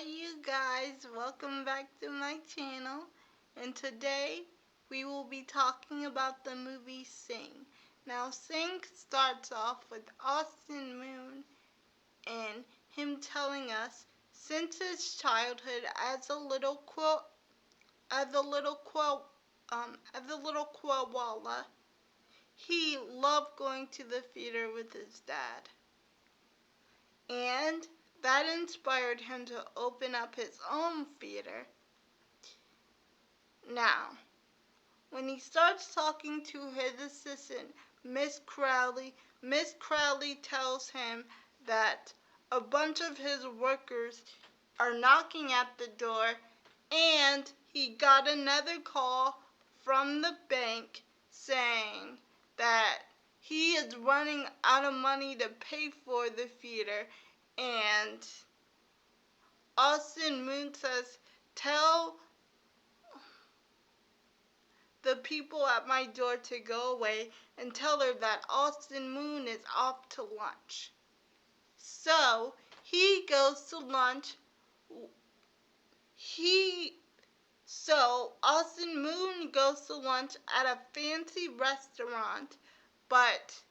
you guys? Welcome back to my channel. And today we will be talking about the movie Sing. Now Sing starts off with Austin Moon and him telling us since his childhood as a little koala, he loved going to the theater with his dad. And that inspired him to open up his own theater. Now, when he starts talking to his assistant, Miss Crowley tells him that a bunch of his workers are knocking at the door, and he got another call from the bank saying that he is running out of money to pay for the theater, and Austin Moon says, "Tell the people at my door to go away and tell her that Austin Moon is off to lunch." So he goes to lunch. Austin Moon goes to lunch at a fancy restaurant, but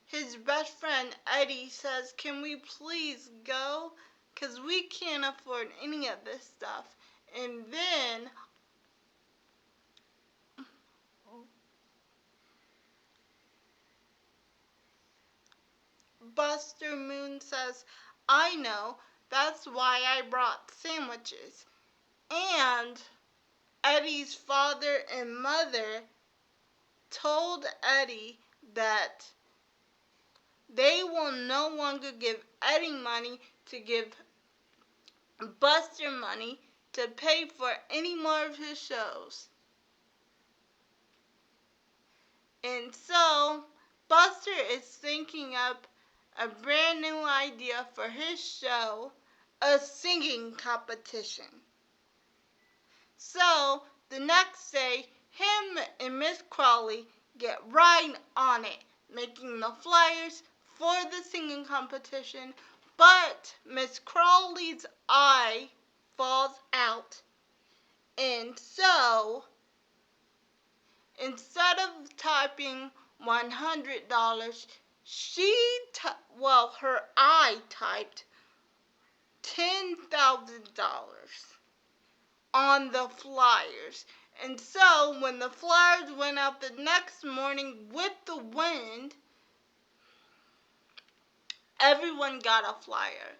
his best friend Eddie says, "Can we please go? 'Cause we can't afford any of this stuff." And then Buster Moon says, "I know, that's why I brought sandwiches." And Eddie's father and mother told Eddie that they will no longer give Eddie money to give Buster money to pay for any more of his shows. And so Buster is thinking up a brand new idea for his show, a singing competition. So the next day, him and Miss Crowley get right on it, making the flyers for the singing competition, but Miss Crowley's eye falls out, and so instead of typing $100, her eye typed $10,000 on the flyers. And so when the flyers went out the next morning with the wind, everyone got a flyer.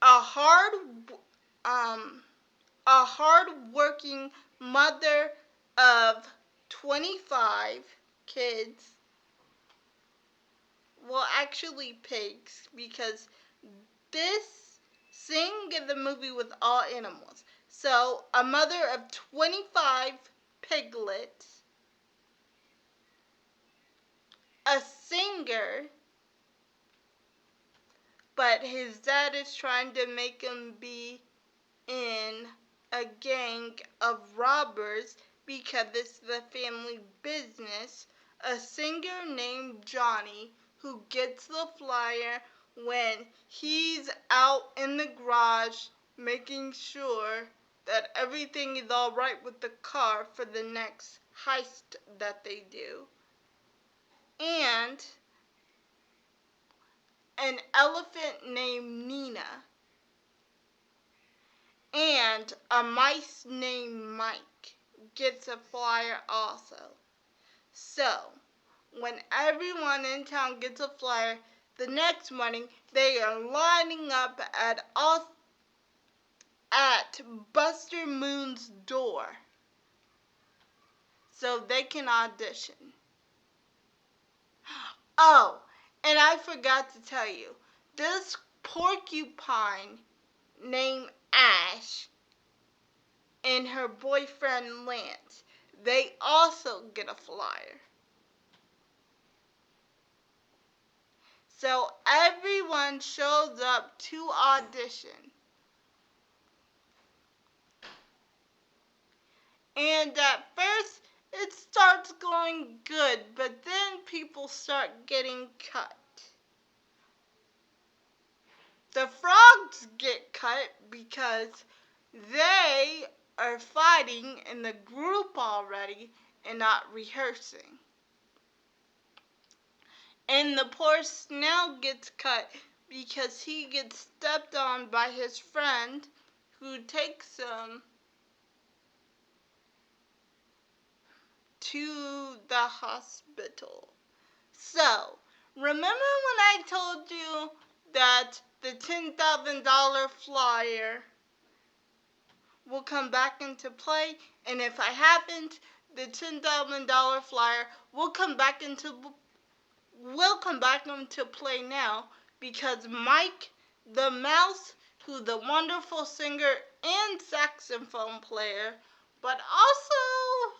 A hard-working mother of 25 kids, well, actually pigs, because this Sing in the movie with all animals. So a mother of 25 piglets, a singer, but his dad is trying to make him be in a gang of robbers because it's the family business. A singer named Johnny who gets the flyer when he's out in the garage making sure that everything is all right with the car for the next heist that they do. And an elephant named Nina, and a mice named Mike gets a flyer also. So, when everyone in town gets a flyer, the next morning they are lining up at Buster Moon's door so they can audition. Oh, and I forgot to tell you, this porcupine named Ash and her boyfriend Lance, they also get a flyer. So everyone shows up to audition. And at first it starts going good, but then people start getting cut. the frogs get cut because they are fighting in the group already and not rehearsing. And the poor snail gets cut because he gets stepped on by his friend who takes him to the hospital. So, remember when I told you that the $10,000 flyer will come back into play? And if I haven't, the $10,000 flyer will come back into play now, because Mike the Mouse, who's the wonderful singer and saxophone player, but also,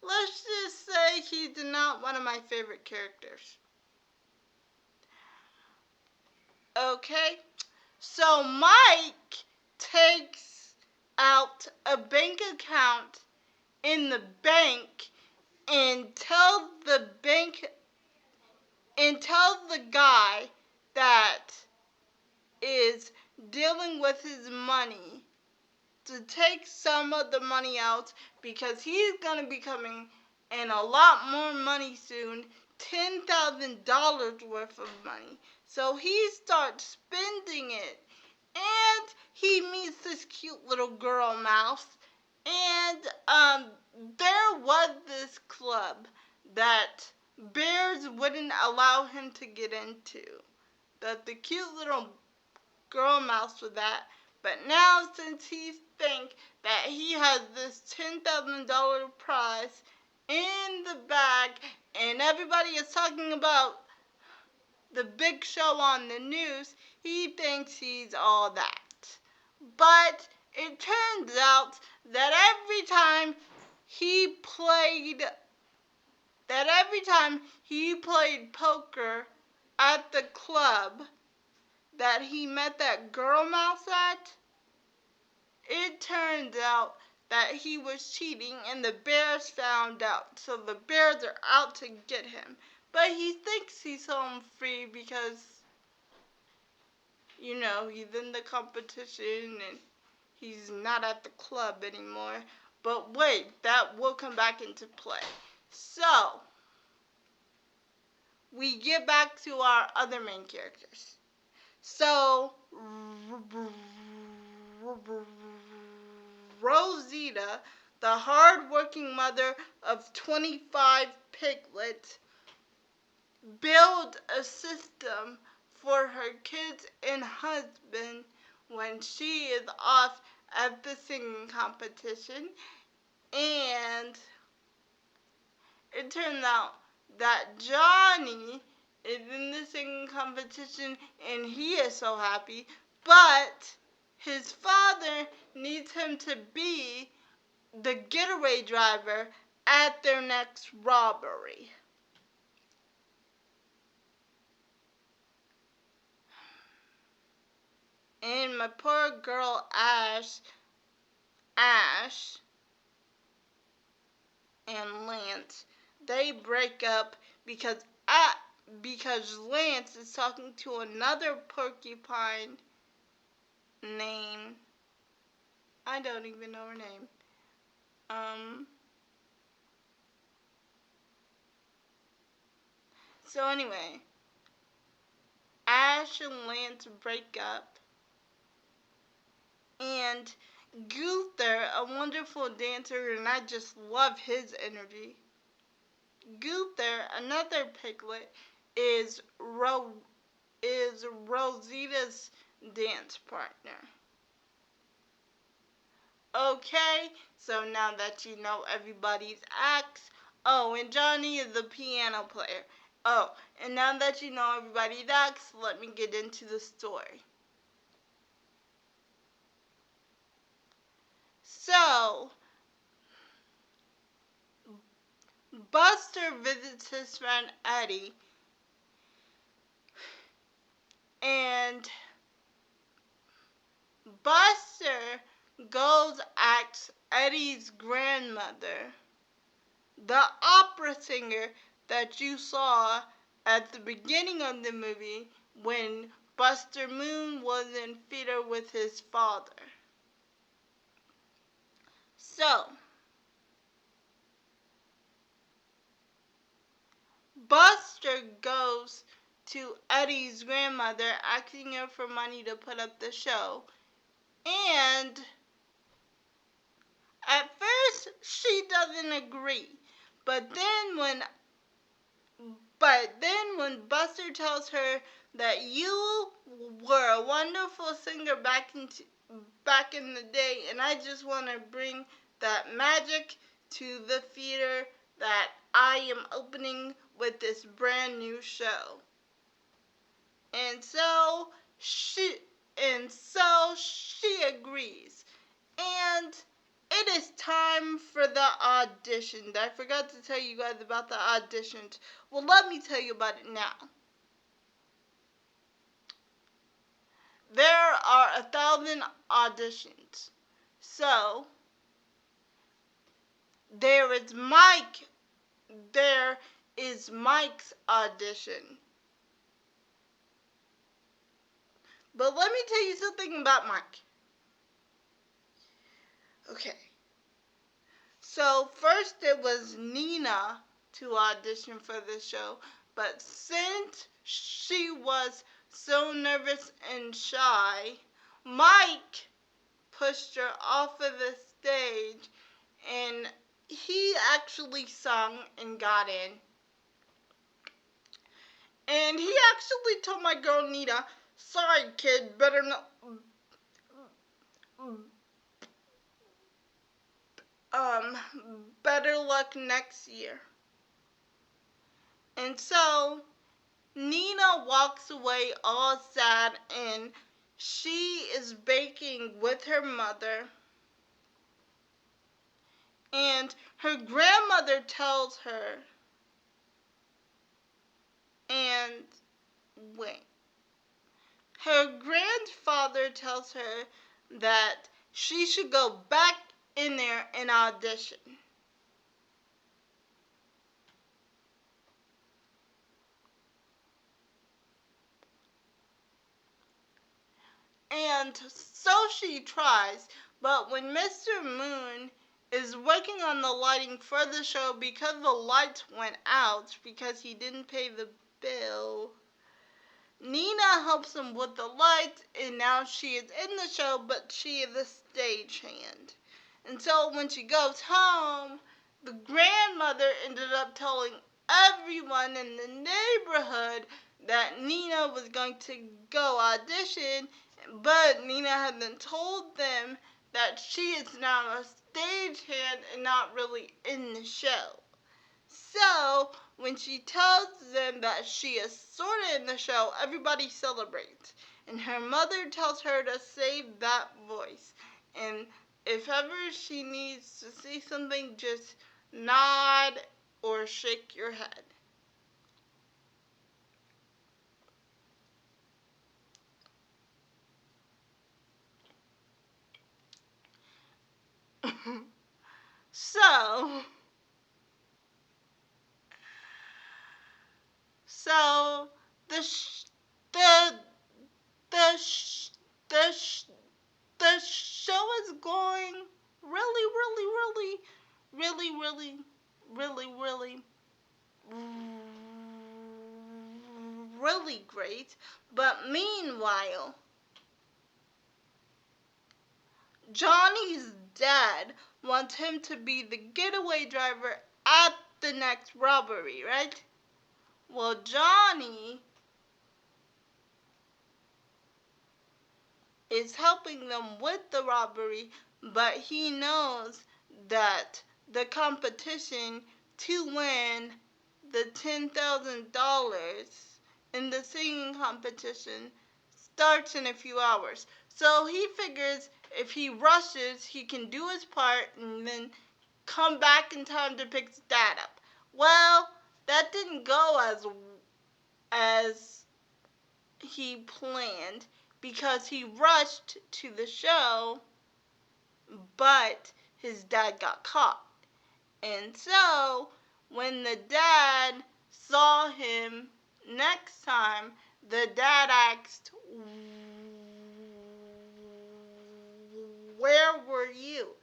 let's just say he's not one of my favorite characters. Okay? So Mike takes out a bank account in the bank and tells the guy that is dealing with his money to take some of the money out, because he's going to be coming in a lot more money soon, $10,000 worth of money. So he starts spending it, and he meets this cute little girl mouse, and there was this club that bears wouldn't allow him to get into, that the cute little girl mouse was at. But now, since he thinks that he has this $10,000 prize in the bag, and everybody is talking about the big show on the news, he thinks he's all that. But it turns out that every time he played poker at the club that he met that girl mouse at, it turns out that he was cheating, and the bears found out. So the bears are out to get him. But he thinks he's home free because, he's in the competition and he's not at the club anymore. But wait, that will come back into play. So, we get back to our other main characters. So, Rosita, the hard-working mother of 25 piglets, built a system for her kids and husband when she is off at the singing competition. And it turns out that Johnny is in the singing competition and he is so happy, but his father needs him to be the getaway driver at their next robbery. And my poor girl Ash and Lance, they break up because Lance is talking to another porcupine named, I don't even know her name. So anyway, Ash and Lance break up, and Gunther, a wonderful dancer, and I just love his energy. Gunther, another piglet, is Rosita's dance partner. Okay, so now that you know everybody's acts, and Johnny is the piano player. And now that you know everybody's acts, let me get into the story. So, Buster visits his friend Eddie, and Buster goes asks Eddie's grandmother, the opera singer that you saw at the beginning of the movie when Buster Moon was in theater with his father. So, Buster goes to Eddie's grandmother asking her for money to put up the show. And at first she doesn't agree. But then when Buster tells her that you were a wonderful singer back in the day, and I just want to bring that magic to the theater that I am opening with this brand new show. And so she agrees. And it is time for the audition. I forgot to tell you guys about the auditions. Well, let me tell you about it now. There are 1,000 auditions. So, there is Mike's audition. But let me tell you something about Mike. Okay. So, first it was Nina to audition for the show, but since she was so nervous and shy, Mike pushed her off of the stage, and he actually sung and got in. And he actually told my girl Nina, "Sorry, kid, better luck next year." And so Nina walks away all sad, and she is baking with her mother. And her grandmother tells her, her grandfather tells her that she should go back in there and audition. And so she tries, but when Mr. Moon is working on the lighting for the show because the lights went out because he didn't pay the bill, Nina helps him with the lights, and now she is in the show, but she is a stagehand. And so when she goes home, the grandmother ended up telling everyone in the neighborhood that Nina was going to go audition, but Nina hadn't told them that she is now a stagehand and not really in the show. So, when she tells them that she is sort of in the show, everybody celebrates. And her mother tells her to save that voice. And if ever she needs to say something, just nod or shake your head. So the sh- the the sh- the sh- the show is going really really great. But meanwhile, Johnny's dad wants him to be the getaway driver at the next robbery, right? Well, Johnny is helping them with the robbery, but he knows that the competition to win the $10,000 in the singing competition starts in a few hours. So he figures if he rushes, he can do his part and then come back in time to pick his dad up. Well, that didn't go as he planned because he rushed to the show, but his dad got caught. And so, when the dad saw him next time, the dad asked, "Where were you?"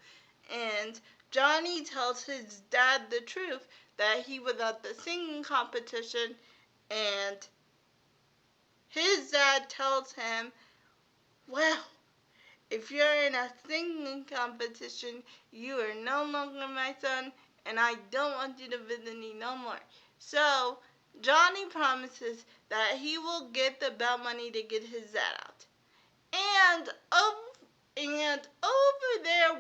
And Johnny tells his dad the truth, that he was at the singing competition, and his dad tells him, "Well, if you're in a singing competition, you are no longer my son, and I don't want you to visit me no more." So Johnny promises that he will get the bail money to get his dad out. And over there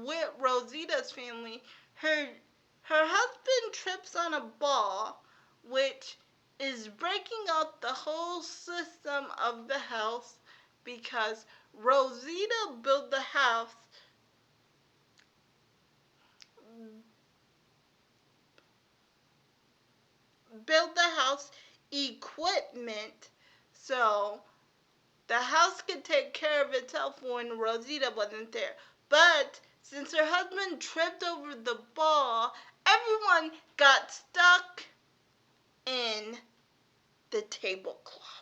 with Rosita's family, her husband trips on a ball, which is breaking up the whole system of the house, because Rosita built the house equipment so the house could take care of itself when Rosita wasn't there. But since her husband tripped over the ball, everyone got stuck in the tablecloth.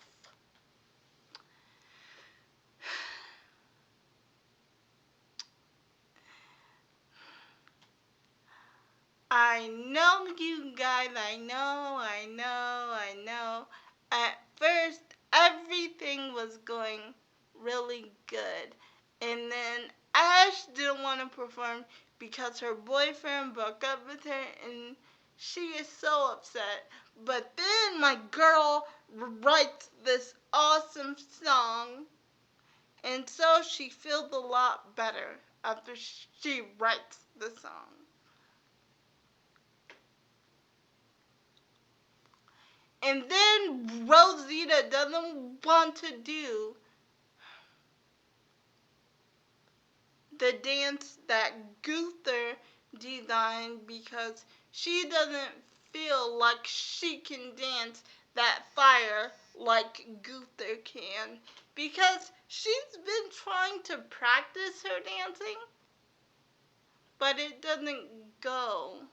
I know, you guys, I know. At first, everything was going really good. And then Ash didn't want to perform because her boyfriend broke up with her, and she is so upset. But then my girl writes this awesome song, and so she feels a lot better after she writes the song. And then Rosita doesn't want to do the dance that Gunther designed because she doesn't feel like she can dance that fire like Gunther can, because she's been trying to practice her dancing, but it doesn't go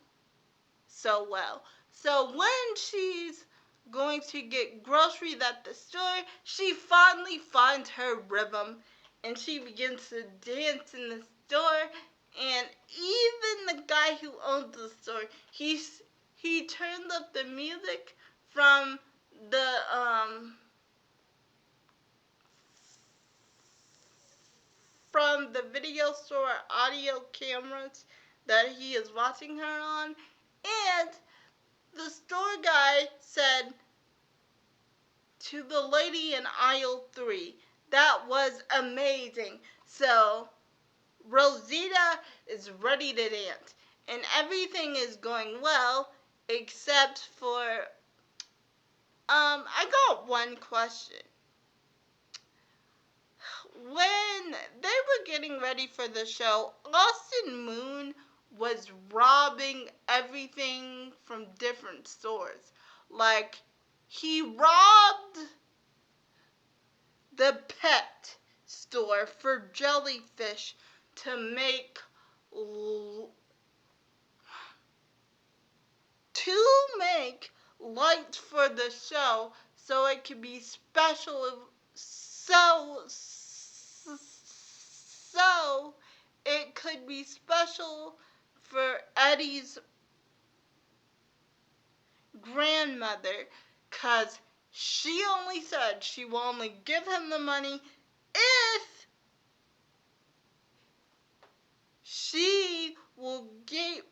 so well. So when she's going to get groceries at the store, she finally finds her rhythm, and she begins to dance in the store. And even the guy who owns the store, he turns up the music from the video store audio cameras that he is watching her on. And the store guy said to the lady in aisle 3, "That was amazing." So Rosita is ready to dance, and everything is going well, except for I got one question. When they were getting ready for the show, Austin Moon was robbing everything from different stores. Like, he robbed the pet store for jellyfish to make lights for the show, so it could be special, so it could be special for Eddie's grandmother, because she only said she will only give him the money if she will give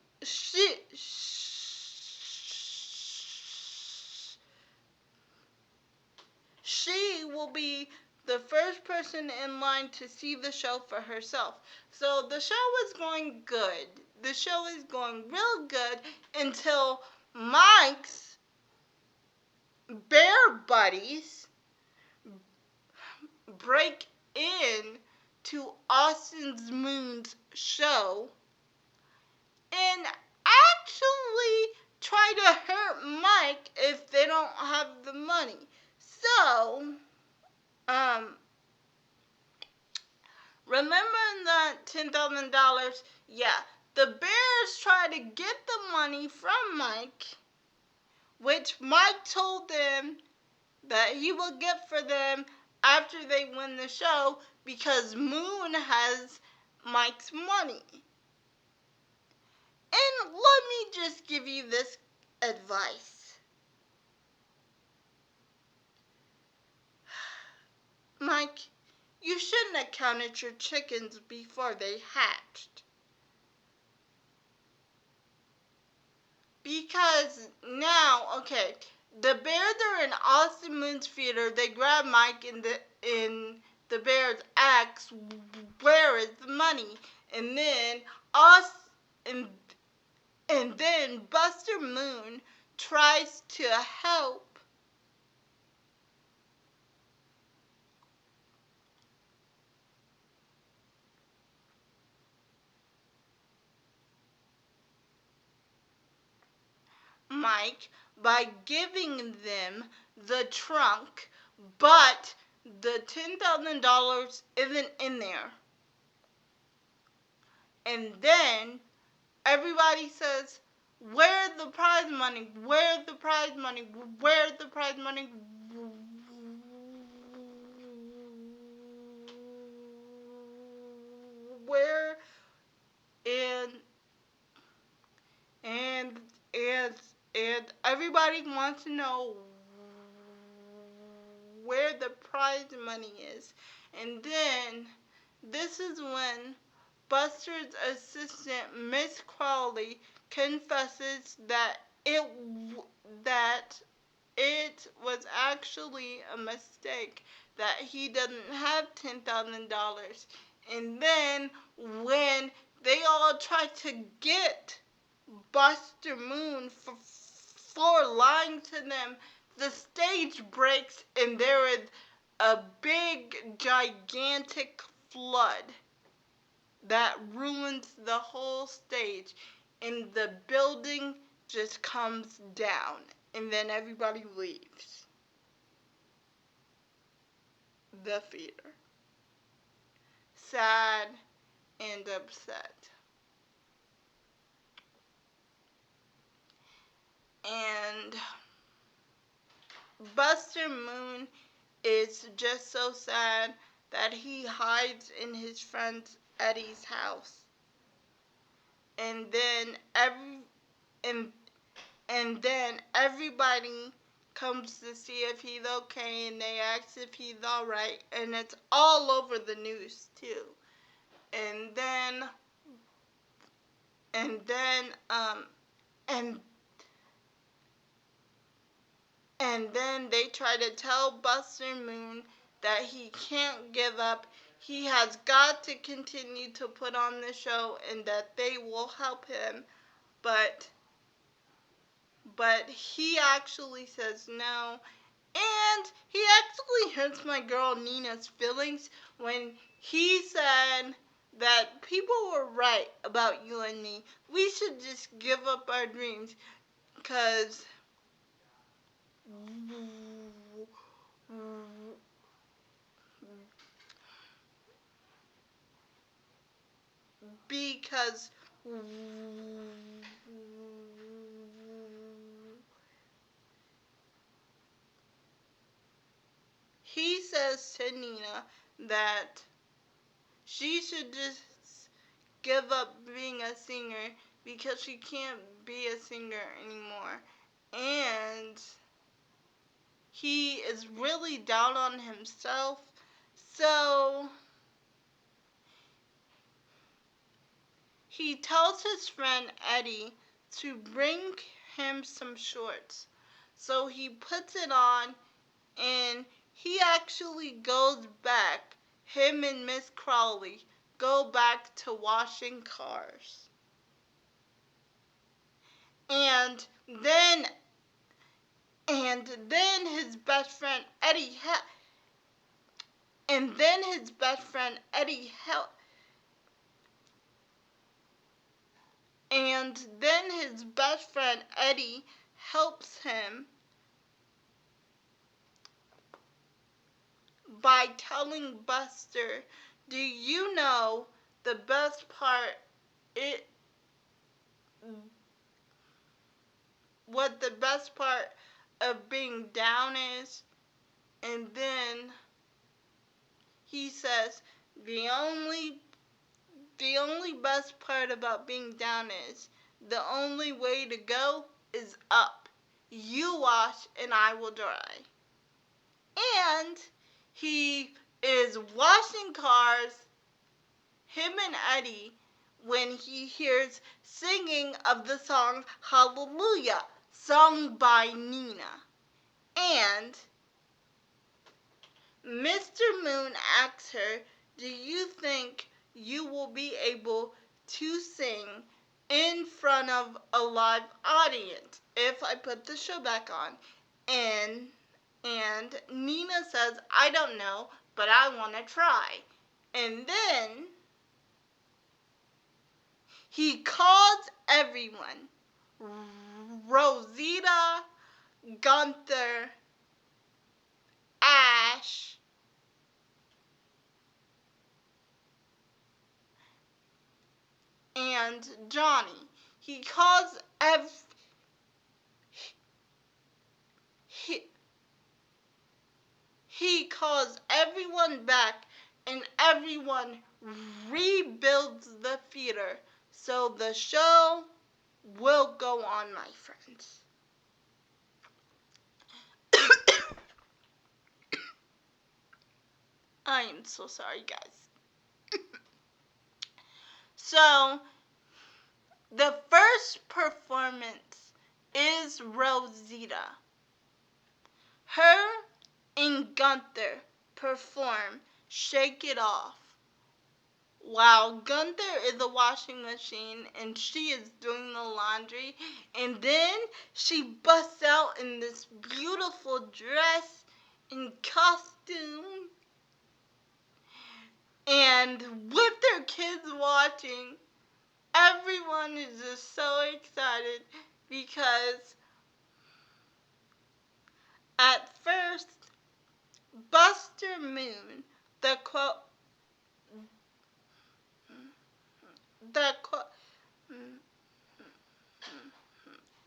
she will be the first person in line to see the show for herself. So the show is going good. The show is going real good until Mike's bear buddies break in to Austin Moon's show and actually try to hurt Mike if they don't have the money. So, remember that $10,000? Yeah, the Bears try to get the money from Mike which Mike told them that he will get for them after they win the show because Moon has Mike's money. And let me just give you this advice. Mike, you shouldn't have counted your chickens before they hatched. Because now, okay, the Bears are in Austin Moon's theater. They grab Mike in the Bears asks, "Where is the money?" And then and then Buster Moon tries to help Mike by giving them the trunk, but the $10,000 isn't in there. And then everybody says, "Where's the prize money? Where's the prize money? Where's the prize money?" Where and and and and everybody wants to know where the prize money is. And then this is when Buster's assistant, Miss Crowley, confesses that it was actually a mistake, that he doesn't have $10,000. And then when they all try to get Buster Moon for lying to them, the stage breaks and there is a big, gigantic flood that ruins the whole stage, and the building just comes down, and then everybody leaves the theater, sad and upset. And Buster Moon is just so sad that he hides in his friend Eddie's house. And then and then everybody comes to see if he's okay, and they ask if he's all right, and it's all over the news too. And then and then and and then they try to tell Buster Moon that he can't give up. He has got to continue to put on the show and that they will help him. But he actually says no. And he actually hurts my girl Nina's feelings when he said that people were right about you and me. We should just give up our dreams because because he says to Nina that she should just give up being a singer because she can't be a singer anymore. And he is really down on himself. So he tells his friend Eddie to bring him some shorts. So he puts it on and he actually goes back. Him and Miss Crowley go back to washing cars. And then his best friend Eddie and then his best friend Eddie and then his best friend Eddie helps him by telling Buster, "Do you know the best part it what the best part of being down is, and then he says the only best part about being down is the only way to go is up. You wash and I will dry. And he is washing cars, him and Eddie, when he hears singing of the song Hallelujah, sung by Nina. And Mr. Moon asks her, do you think you will be able to sing in front of a live audience if I put the show back on? And Nina says, I don't know, but I want to try. And then he calls everyone. Rosita, Gunther, Ash, and Johnny. He calls he, he calls everyone back, and everyone rebuilds the theater so the show will go on, my friends. I am so sorry, guys. So, the first performance is Rosita. Her and Gunther perform Shake It Off, while Gunther is a washing machine and she is doing the laundry, and then she busts out in this beautiful dress and costume, and with their kids watching, everyone is just so excited because at first Buster Moon, the the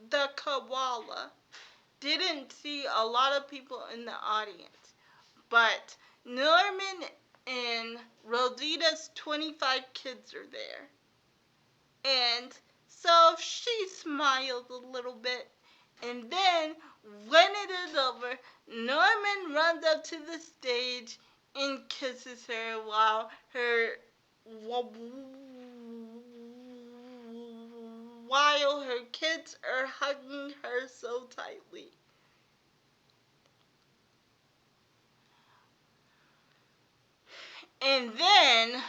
the koala, didn't see a lot of people in the audience, but Norman and Rosita's 25 kids are there. And so she smiles a little bit. And then, when it is over, Norman runs up to the stage and kisses her while her kids are hugging her so tightly. And then,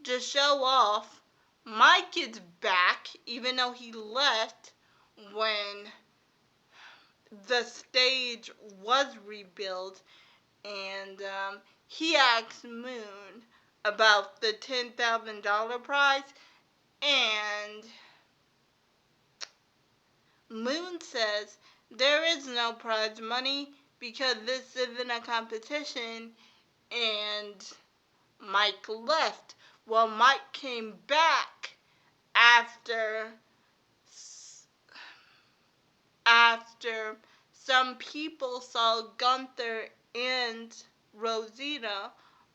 to show off, Mike is back, even though he left when the stage was rebuilt, and he asks Moon about the $10,000 prize, and Moon says there is no prize money because this isn't a competition, and Mike left. Well, Mike came back after some people saw Gunther and Rosita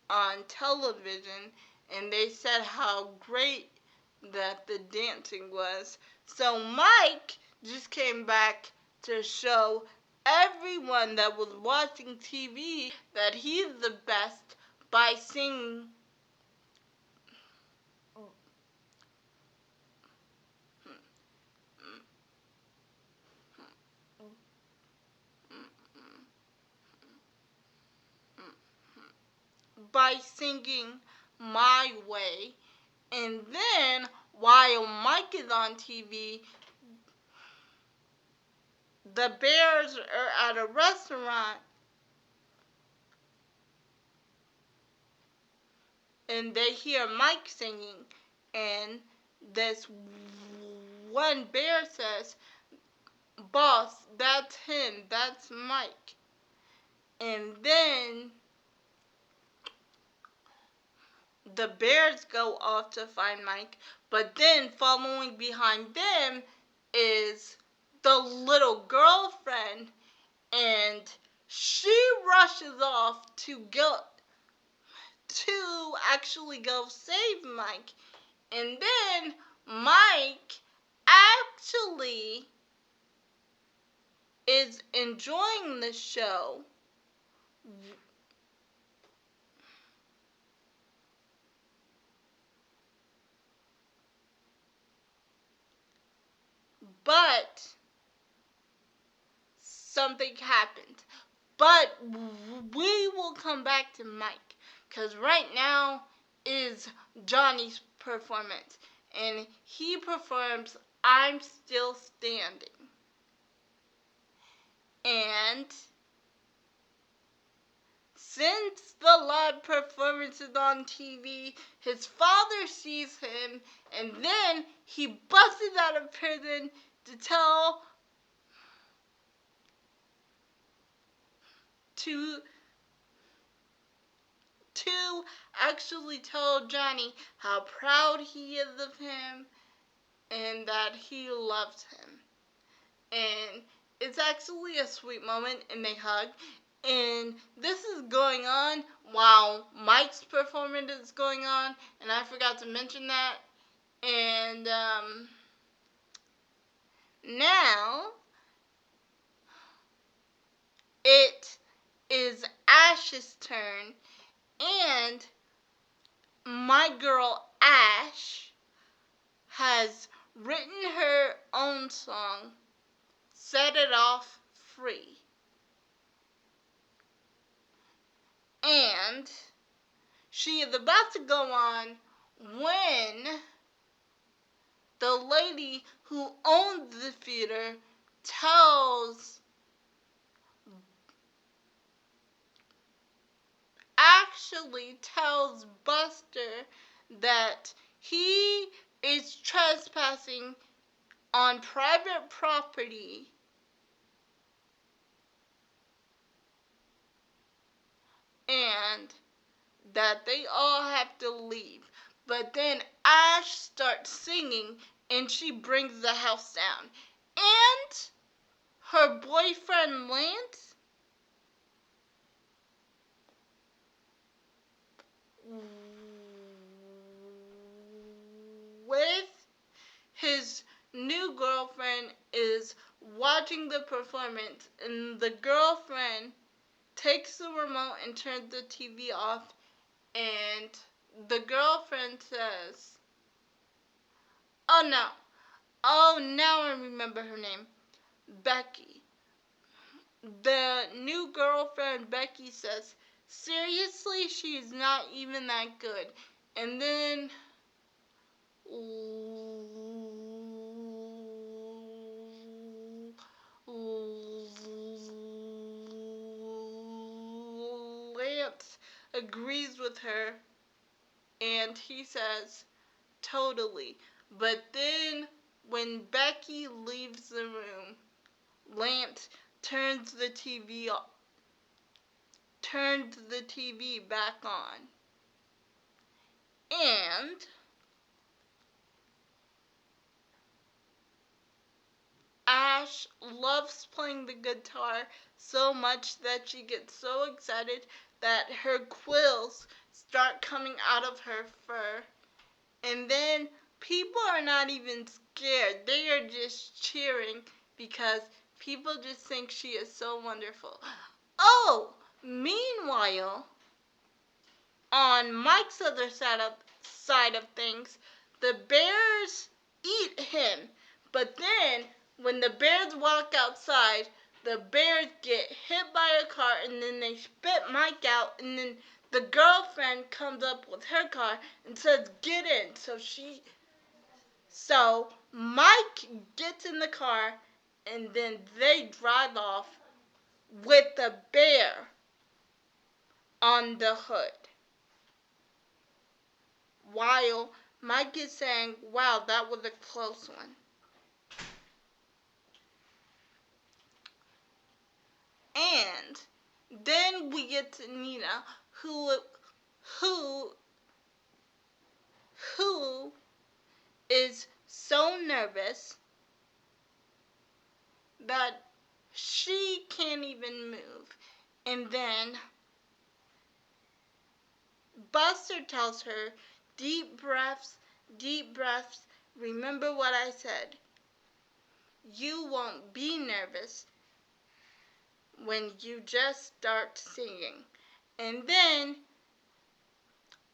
on television, and they said how great that the dancing was. So Mike just came back to show everyone that was watching TV that he's the best by singing My Way. And then, while Mike is on TV, the Bears are at a restaurant, and they hear Mike singing, and this one bear says, "Boss, that's him, that's Mike." And then the Bears go off to find Mike, but then following behind them is the little girlfriend, and she rushes off to actually go save Mike. And then Mike actually is enjoying the show, but something happened. But we will come back to Mike, because right now is Johnny's performance, and he performs I'm Still Standing. And since the live performance is on TV, his father sees him, and then he busted out of prison to to to actually tell Johnny how proud he is of him and that he loves him. And it's actually a sweet moment, and they hug. And this is going on while Mike's performance is going on, and I forgot to mention that. And now it is Ash's turn, and my girl Ash has written her own song, Set It Off Free. And she is about to go on when the lady who owns the theater tells Buster that he is trespassing on private property and that they all have to leave. But then Ash starts singing and she brings the house down. And her boyfriend Lance, with his new girlfriend, is watching the performance, and the girlfriend takes the remote and turns the TV off, and the girlfriend says, oh no, oh now I remember her name, Becky. The new girlfriend, Becky, says, seriously, she's not even that good. And then Lance agrees with her, and he says, totally. But then when Becky leaves the room, Lance turns the TV back on. And Ash loves playing the guitar so much that she gets so excited that her quills start coming out of her fur. And then people are not even scared. They are just cheering because people just think she is so wonderful. Oh, meanwhile, on Mike's other side of things, the bears eat him. But then, when the bears walk outside, the bears get hit by a car, and then they spit Mike out, and then the girlfriend comes up with her car and says, get in. So Mike gets in the car, and then they drive off with the bear on the hood, while Mike is saying, wow, that was a close one. And then we get to Nina, who is so nervous that she can't even move. And then Buster tells her, deep breaths, remember what I said. You won't be nervous when you just start singing. And then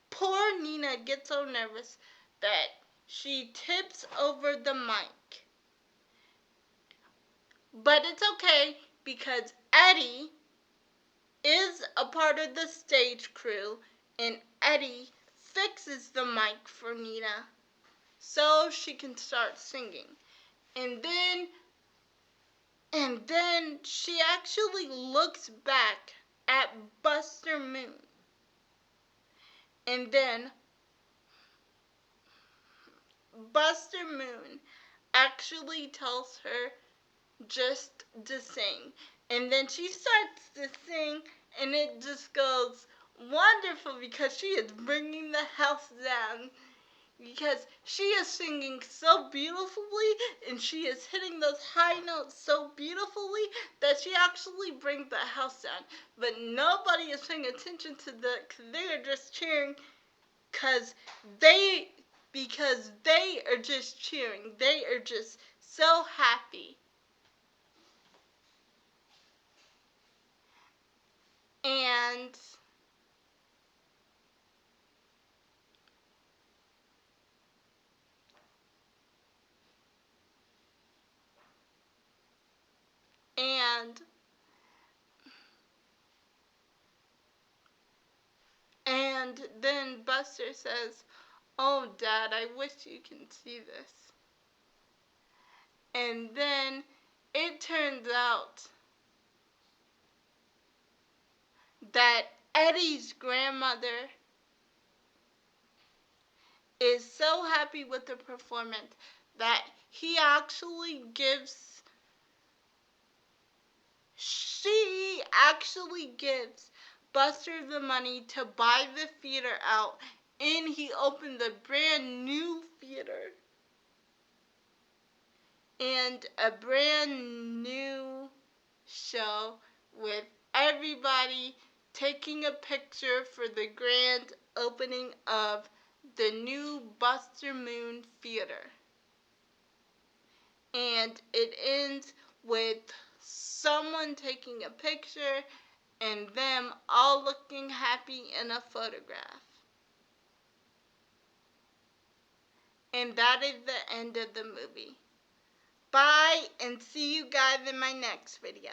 poor Nina gets so nervous that she tips over the mic. But it's okay because Eddie is a part of the stage crew, and Eddie fixes the mic for Nina so she can start singing. And then she actually looks back at Buster Moon. And then Buster Moon actually tells her just to sing. And then she starts to sing, and it just goes wonderful because she is bringing the house down. Because she is singing so beautifully, and she is hitting those high notes so beautifully that she actually brings the house down. But nobody is paying attention to because they are just cheering because they are just cheering. They are just so happy. And and and then Buster says, "Oh, Dad, I wish you can see this." And then it turns out that Eddie's grandmother is so happy with the performance that she actually gives Buster the money to buy the theater out, and he opened a brand new theater and a brand new show with everybody taking a picture for the grand opening of the new Buster Moon Theater. And it ends with someone taking a picture and them all looking happy in a photograph. And that is the end of the movie. Bye, and see you guys in my next video.